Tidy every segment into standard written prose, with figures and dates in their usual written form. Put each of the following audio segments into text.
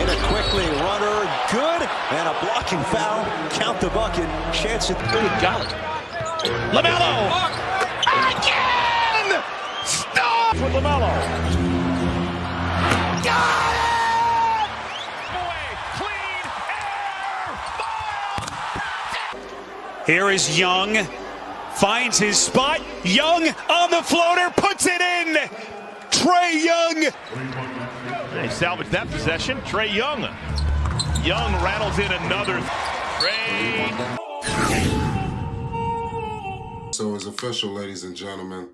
In it quickly, runner, good, and a blocking foul. Count the bucket. Chance it. Golly. Lamelo. Again! Stop! With Lamelo. Got it! Clean air. Here is Young. Finds his spot. Young on the floater. Puts it in. Trae Young. They salvaged that possession. Trae Young. Young rattles in another. Trae. So it's official, ladies and gentlemen.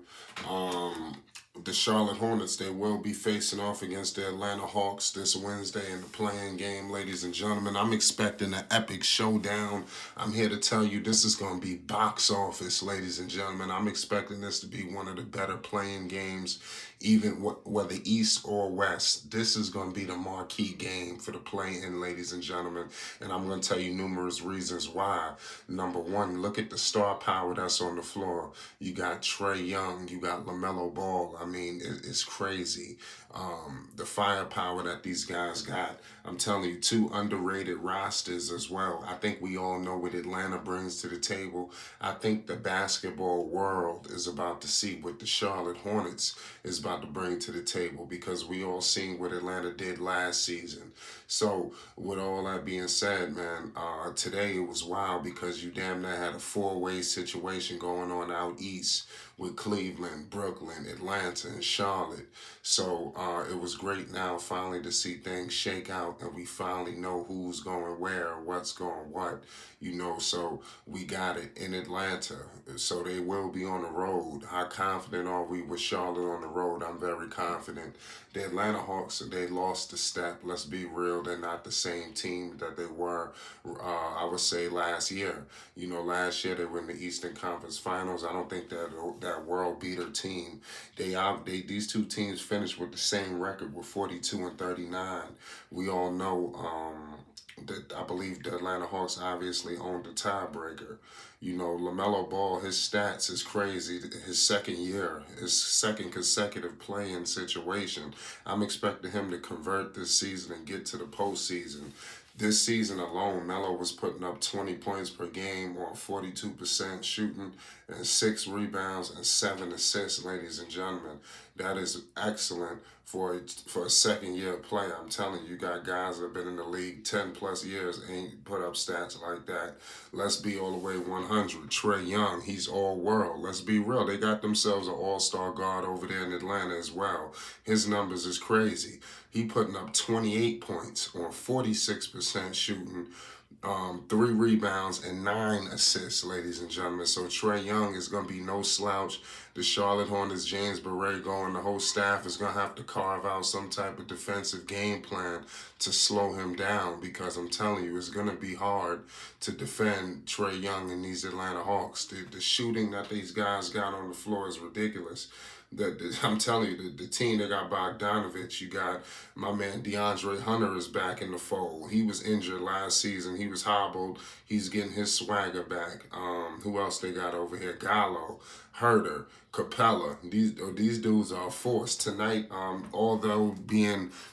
The Charlotte Hornets, they will be facing off against the Atlanta Hawks this Wednesday in the play-in game, ladies and gentlemen. I'm expecting an epic showdown. I'm here to tell you this is going to be box office, ladies and gentlemen. I'm expecting this to be one of the better play-in games, even whether East or West. This is going to be the marquee game for the play-in, ladies and gentlemen. And I'm going to tell you numerous reasons why. Number one, look at the star power that's on the floor. You got Trae Young. You got Lamelo Ball. I mean, it's crazy. The firepower that these guys got. I'm telling you, two underrated rosters as well. I think we all know what Atlanta brings to the table. I think the basketball world is about to see what the Charlotte Hornets is about to bring to the table, because we all seen what Atlanta did last season. So with all that being said, man, today it was wild because you damn near had a four-way situation going on out east with Cleveland, Brooklyn, Atlanta, and Charlotte. So it was great now finally to see things shake out and we finally know who's going where, what's going what, you know. So we got it in Atlanta. So they will be on the road. How confident are we with Charlotte on the road? I'm very confident. The Atlanta Hawks, they lost a step. Let's be real. They're not the same team that they were, I would say, last year. You know, last year they were in the Eastern Conference Finals. I don't think that world beater team, these two teams finished with the same record with 42 and 39. We all know that I believe the Atlanta Hawks obviously owned the tiebreaker. You know, Lamelo Ball, his stats is crazy. His second year, his second consecutive play-in situation. I'm expecting him to convert this season and get to the postseason. This season alone, Melo was putting up 20 points per game on 42% shooting and 6 rebounds and 7 assists, ladies and gentlemen. That is excellent for a second-year player. I'm telling you, you got guys that have been in the league 10 plus years ain't put up stats like that. Let's be all the way 100. Trae Young, he's all-world. Let's be real. They got themselves an all-star guard over there in Atlanta as well. His numbers is crazy. He putting up 28 points on 46% shooting, 3 rebounds and 9 assists, ladies and gentlemen. So Trae Young is going to be no slouch. The Charlotte Hornets, James Borrego, and the whole staff is going to have to carve out some type of defensive game plan to slow him down, because I'm telling you, it's going to be hard to defend Trae Young and these Atlanta Hawks. The shooting that these guys got on the floor is ridiculous. I'm telling you, the team that got Bogdanovich, you got my man DeAndre Hunter is back in the fold. He was injured last season. He was hobbled. He's getting his swagger back. Who else they got over here? Gallo, Herter, Capella. These dudes are a force. Tonight, although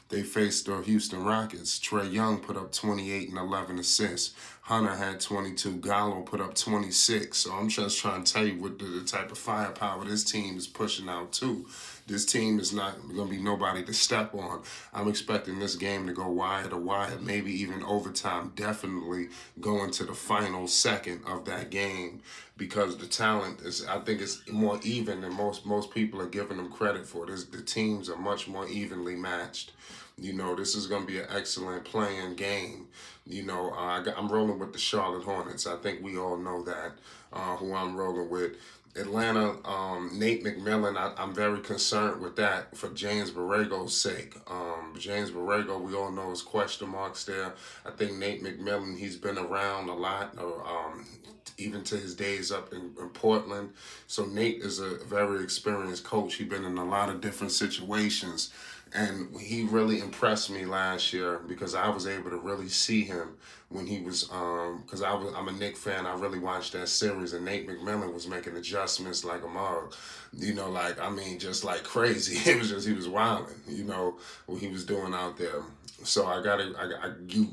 they faced the Houston Rockets, Trae Young put up 28 and 11 assists. Hunter had 22. Gallo put up 26. So I'm just trying to tell you what the type of firepower this team is pushing out too. This team is not going to be nobody to step on. I'm expecting this game to go wire to wire, maybe even overtime, definitely going to the final second of that game, because the talent is, I think it's more even than most people are giving them credit for. The teams are much more evenly matched. You know, this is going to be an excellent playing game. You know, I'm rolling with the Charlotte Hornets. I think we all know that, who I'm rolling with. Atlanta, Nate McMillan, I'm very concerned with that for James Borrego's sake. James Borrego, we all know his question marks there. I think Nate McMillan, he's been around a lot, even to his days up in Portland. So Nate is a very experienced coach. He's been in a lot of different situations. And he really impressed me last year because I was able to really see him when he was, because I'm a Knicks fan. I really watched that series, and Nate McMillan was making adjustments like a mug. You know, like, I mean, just like crazy. It was just, he was wilding, you know, what he was doing out there. So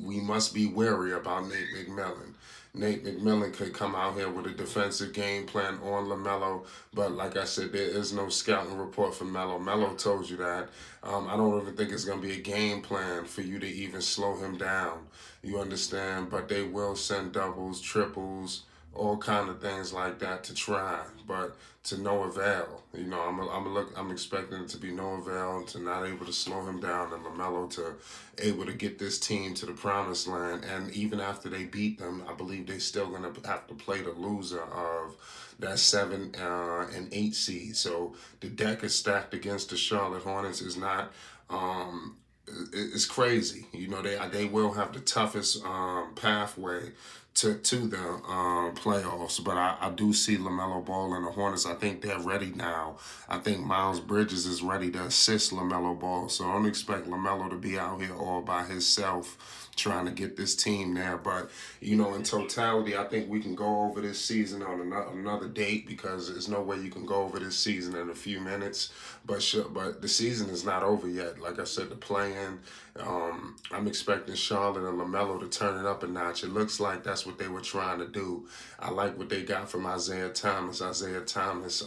we must be wary about Nate McMillan. Nate McMillan could come out here with a defensive game plan on Lamelo, but like I said, there is no scouting report for Melo. Melo told you that. I don't even think it's going to be a game plan for you to even slow him down. You understand? But they will send doubles, triples, all kind of things like that to try, but to no avail. You know, I'm expecting it to be no avail, and to not able to slow him down, and Lamelo to able to get this team to the promised land. And even after they beat them, I believe they still gonna have to play the loser of that 7 and 8 seed. So the deck is stacked against the Charlotte Hornets. Is not. It's crazy. You know, they will have the toughest pathway to the playoffs, but I do see LaMelo Ball and the Hornets. I think they're ready now. I think Miles Bridges is ready to assist LaMelo Ball, so I don't expect LaMelo to be out here all by himself trying to get this team there. But, you know, in totality, I think we can go over this season on another date, because there's no way you can go over this season in a few minutes. But the season is not over yet. Like I said, the play-in, I'm expecting Charlotte and LaMelo to turn it up a notch. It looks like that's what they were trying to do. I like what they got from Isaiah Thomas. Isaiah Thomas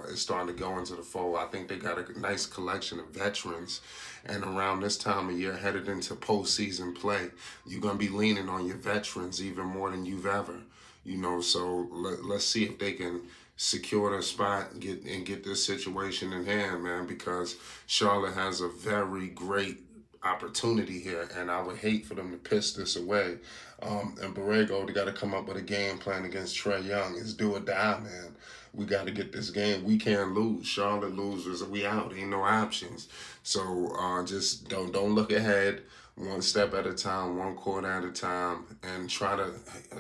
is starting to go into the fold. I think they got a nice collection of veterans. And around this time of year, headed into postseason play, you're going to be leaning on your veterans even more than you've ever. You know, so let's see if they can secure their spot and get this situation in hand, man, because Charlotte has a very great opportunity here, and I would hate for them to piss this away. And Borrego, they got to come up with a game plan against Trae Young. It's do or die, man. We got to get this game. We can't lose. Charlotte loses, we out. Ain't no options. So just don't look ahead. One step at a time, one quarter at a time, and try to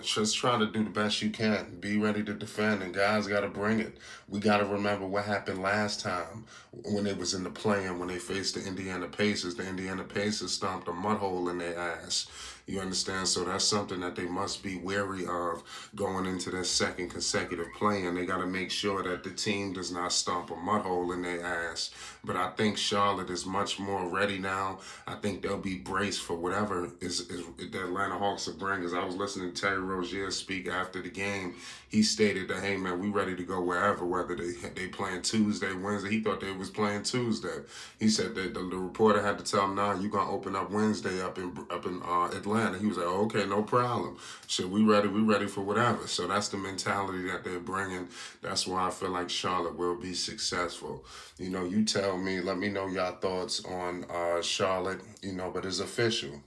do the best you can. Be ready to defend, and guys got to bring it. We got to remember what happened last time when they was in the play-in, when they faced the Indiana Pacers. The Indiana Pacers stomped a mud hole in their ass. You understand? So that's something that they must be wary of going into their second consecutive play-in. They got to make sure that the team does not stomp a mud hole in their ass. But I think Charlotte is much more ready now. I think they'll be braced for whatever is the Atlanta Hawks will bring. As I was listening to Terry Rozier speak after the game, he stated that, hey, man, we ready to go wherever, whether they playing Tuesday, Wednesday. He thought they was playing Tuesday. He said that the reporter had to tell him, nah, you're going to open up Wednesday up in Atlanta. He was like, oh, okay, no problem. So we ready for whatever. So that's the mentality that they're bringing. That's why I feel like Charlotte will be successful. You know, you tell me, let me know your thoughts on Charlotte, you know, but it's official.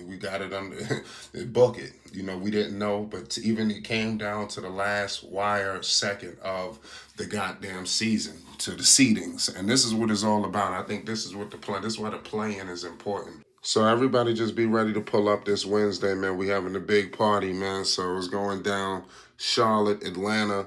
We got it under, book it. You know, we didn't know, but even it came down to the last wire second of the goddamn season, to the seedings. And this is what it's all about. I think this is what this is why the play-in is important. So everybody just be ready to pull up this Wednesday, man. We having a big party, man. So it's going down Charlotte, Atlanta.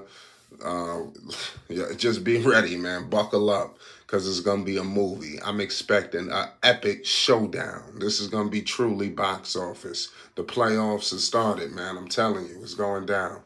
Yeah, just be ready, man. Buckle up, because it's going to be a movie. I'm expecting an epic showdown. This is going to be truly box office. The playoffs have started, man. I'm telling you, it's going down.